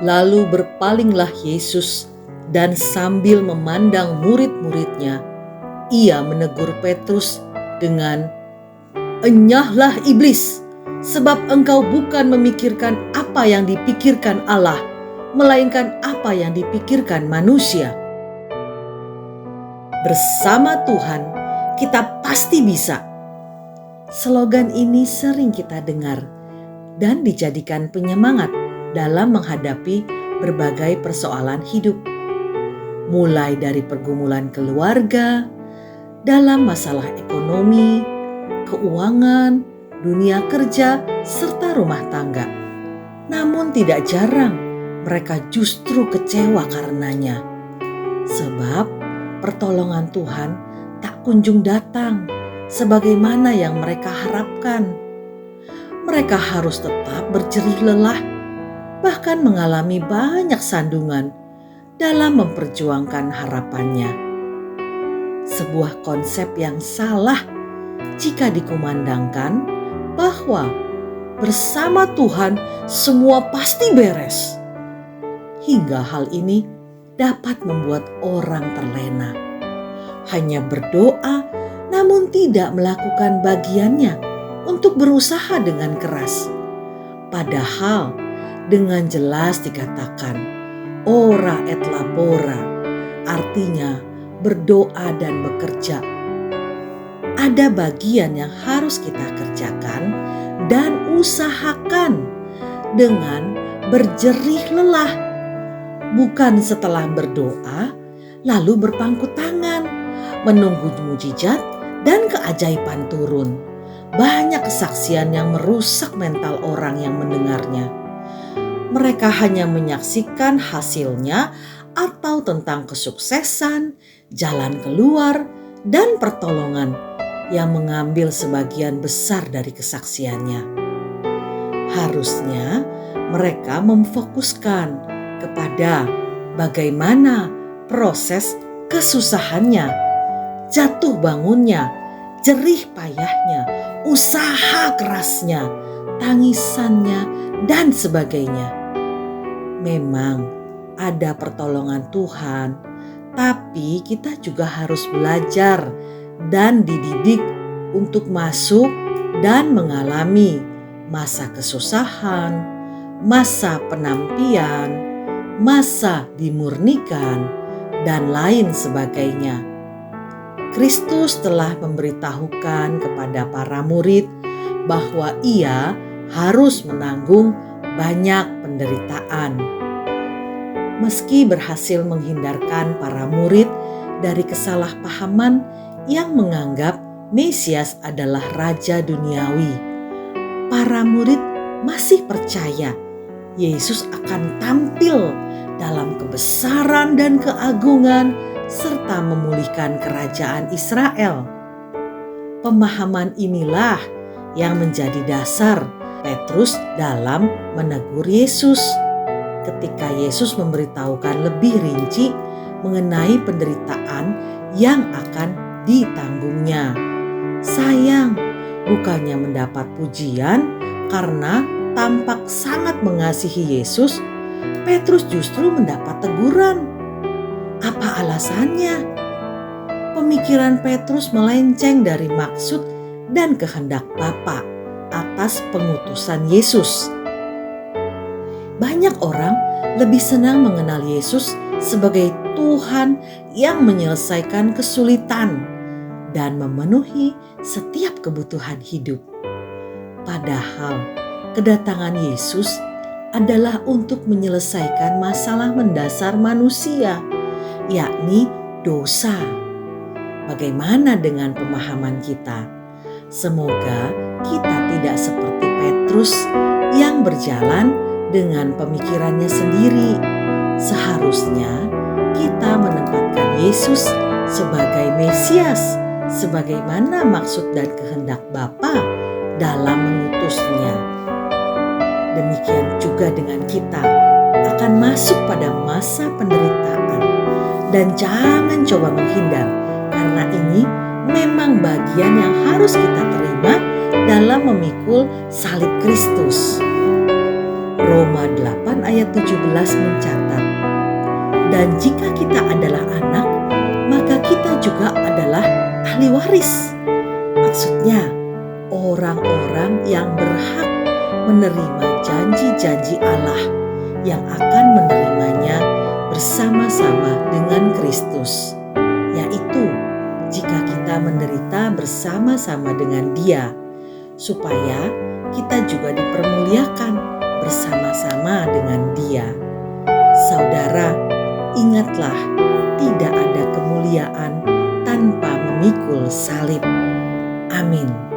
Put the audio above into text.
Lalu berpalinglah Yesus dan sambil memandang murid-muridnya, ia menegur Petrus dengan, "Enyahlah iblis, sebab engkau bukan memikirkan apa yang dipikirkan Allah, melainkan apa yang dipikirkan manusia." Bersama Tuhan, kita pasti bisa. Slogan ini sering kita dengar dan dijadikan penyemangat dalam menghadapi berbagai persoalan hidup. Mulai dari pergumulan keluarga, dalam masalah ekonomi, keuangan, dunia kerja, serta rumah tangga. Namun tidak jarang mereka justru kecewa karenanya. Sebab pertolongan Tuhan tak kunjung datang sebagaimana yang mereka harapkan. Mereka harus tetap berjerih lelah, bahkan mengalami banyak sandungan dalam memperjuangkan harapannya. Sebuah konsep yang salah jika dikumandangkan bahwa bersama Tuhan semua pasti beres. Hingga hal ini dapat membuat orang terlena. Hanya berdoa namun tidak melakukan bagiannya untuk berusaha dengan keras. Padahal dengan jelas dikatakan ora et labora, artinya berdoa dan bekerja. Ada bagian yang harus kita kerjakan dan usahakan dengan berjerih lelah. Bukan setelah berdoa lalu berpangku tangan menunggu mujizat dan keajaiban turun. Banyak kesaksian yang merusak mental orang yang mendengarnya. Mereka hanya menyaksikan hasilnya atau tentang kesuksesan, jalan keluar, dan pertolongan yang mengambil sebagian besar dari kesaksiannya. Harusnya mereka memfokuskan kepada bagaimana proses kesusahannya, jatuh bangunnya, jerih payahnya, usaha kerasnya, tangisannya, dan sebagainya. Memang ada pertolongan Tuhan, tapi kita juga harus belajar dan dididik untuk masuk dan mengalami masa kesusahan, masa penampian, masa dimurnikan, dan lain sebagainya. Kristus telah memberitahukan kepada para murid bahwa ia harus menanggung banyak penderitaan. Meski berhasil menghindarkan para murid dari kesalahpahaman yang menganggap Mesias adalah raja duniawi, para murid masih percaya Yesus akan tampil dalam kebesaran dan keagungan serta memulihkan kerajaan Israel. Pemahaman inilah yang menjadi dasar Petrus dalam menegur Yesus. Ketika Yesus memberitahukan lebih rinci mengenai penderitaan yang akan ditanggungnya. Sayang, bukannya mendapat pujian karena tampak sangat mengasihi Yesus, Petrus justru mendapat teguran. Apa alasannya? Pemikiran Petrus melenceng dari maksud dan kehendak Bapa atas pengutusan Yesus. Banyak orang lebih senang mengenal Yesus sebagai Tuhan yang menyelesaikan kesulitan dan memenuhi setiap kebutuhan hidup. Padahal kedatangan Yesus adalah untuk menyelesaikan masalah mendasar manusia, yakni dosa. Bagaimana dengan pemahaman kita? Semoga kita tidak seperti Petrus yang berjalan dengan pemikirannya sendiri. Seharusnya kita menempatkan Yesus sebagai Mesias, sebagaimana maksud dan kehendak Bapa dalam mengutusnya. Demikian juga dengan kita akan masuk pada masa penderitaan, dan jangan coba menghindar, karena ini memang bagian yang harus kita terima dalam memikul salib Kristus. Roma 8 ayat 17 mencatat, dan jika kita adalah anak, maka kita juga adalah ahli waris. Maksudnya, orang-orang yang berhak menerima janji-janji Allah yang akan menerimanya bersama-sama dengan Kristus, yaitu jika kita menderita bersama-sama dengan Dia, supaya kita juga dipermuliakan bersama-sama dengan Dia. Saudara, ingatlah, tidak ada kemuliaan tanpa memikul salib. Amin.